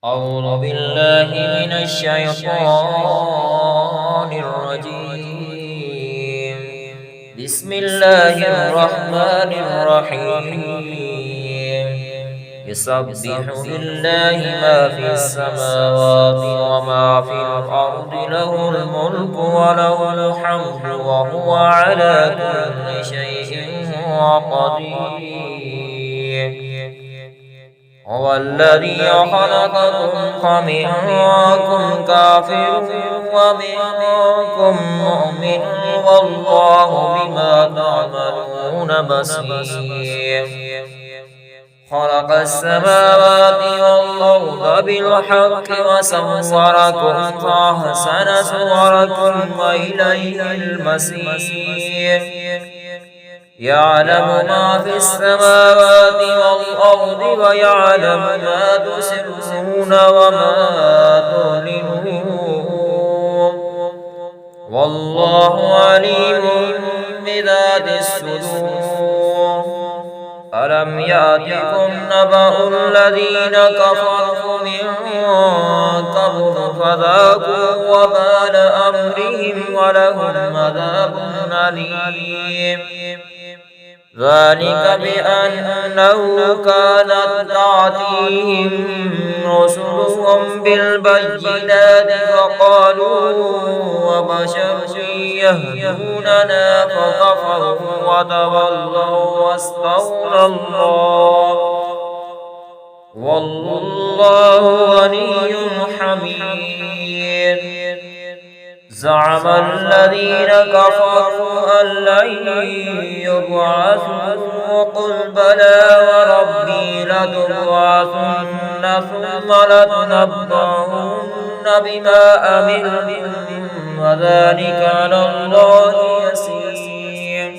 أعوذ بالله من الشيطان الرجيم. بسم الله الرحمن الرحيم. يسبح لله ما في السماوات وما في الأرض، له الملك وله الحمد وهو على كل شيء قدير. هو الذي خلقكم فمنكم كافر ومنكم مؤمن، والله بما تعملون بصير. خلق السماوات والأرض بالحق وصوركم فأحسن صوركم وإليه المصير. يعلم ما في السماوات والأرض ويعلم ما تسرون وما تعلنون، والله عليم بذات الصدور. ألم يأتكم نبأ الذين كفروا من قبل فذاقوا وبال أمرهم ولهم عذاب أليم. ذلك بأنه كانت تأتيهم رسلهم بالبينات فقالوا وبشر يهدوننا فكفروا وتولوا واستغنى الله، والله غني حميد. زعم الذين كفروا أن لن يبعثوا، قل بلى وربي لتبعثن ثم لتنبؤن بما عملتم وذلك على الله يسير.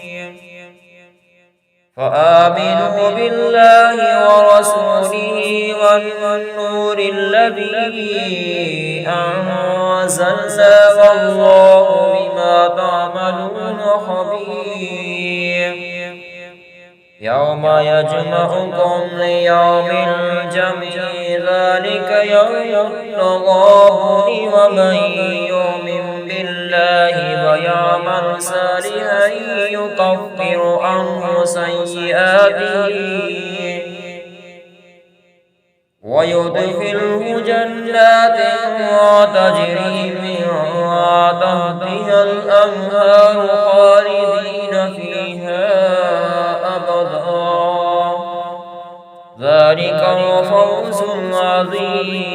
فآمنوا بالله ورسوله والنور الذي أنزلنا، والله بما تعملون خبير. يوم يجمعكم ليوم الجمع، ذلك يوم التغابن، ومن يؤمن بالله ويعمل صالحا يكفر عنه سيئاته ويدخله جنات تجري من تحتها الأنهار خالدين فيها أبدا، ذلك الفوز العظيم.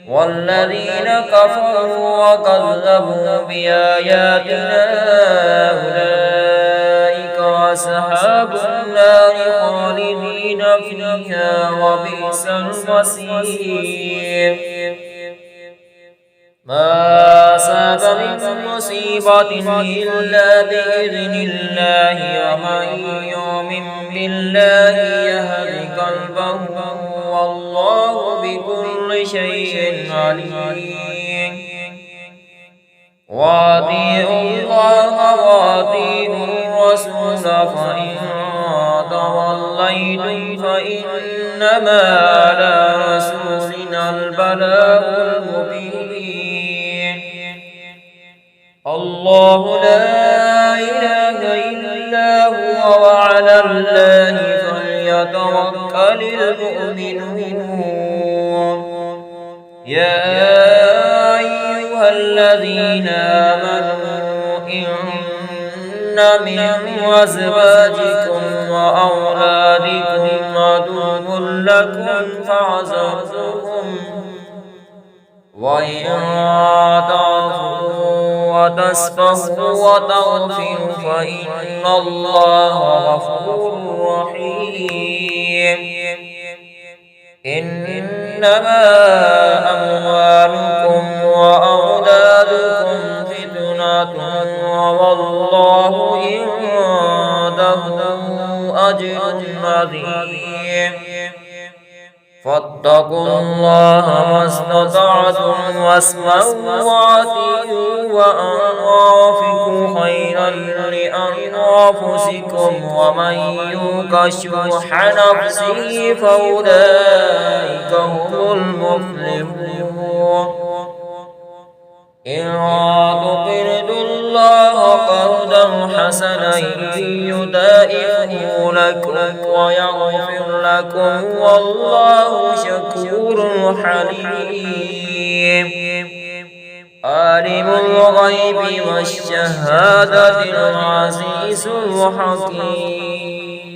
والذين كفروا وكذبوا بآياتنا أولئك أصحاب النار خالدين فيها وبئس المصير. ما أصاب من مصيبة إلا بإذن الله، ومن يؤمن بالله يهد قلبه، والله بكل شيء عليم. وأطيعوا الله وأطيعوا الرسول، فإن توليتم فإنما على رسولنا البلاغ المبين. الله لا إله إلا هو، وعلى الله فليتوكل المؤمنون. يا أيها الذين آمنوا إن من أزواجكم وأولادكم عدو لكم فاحذروهم، وإن تعفوا وتصفحوا وتغفروا فإن الله غفور رحيم. إنما أموالكم وأولادكم فتنة، والله عنده أجر عظيم. فاتقوا الله ما استطعتم واسمعوا وأطيعوا وأنفقوا خيرا لأنفسكم، ومن يوق شح نفسه فأولئك تفلحون إن تقرضوا الله قرضا حسنا يضاعفه لكم ويغفر لكم والله شكور حليم عالم الغيب والشهادة العزيز الحكيم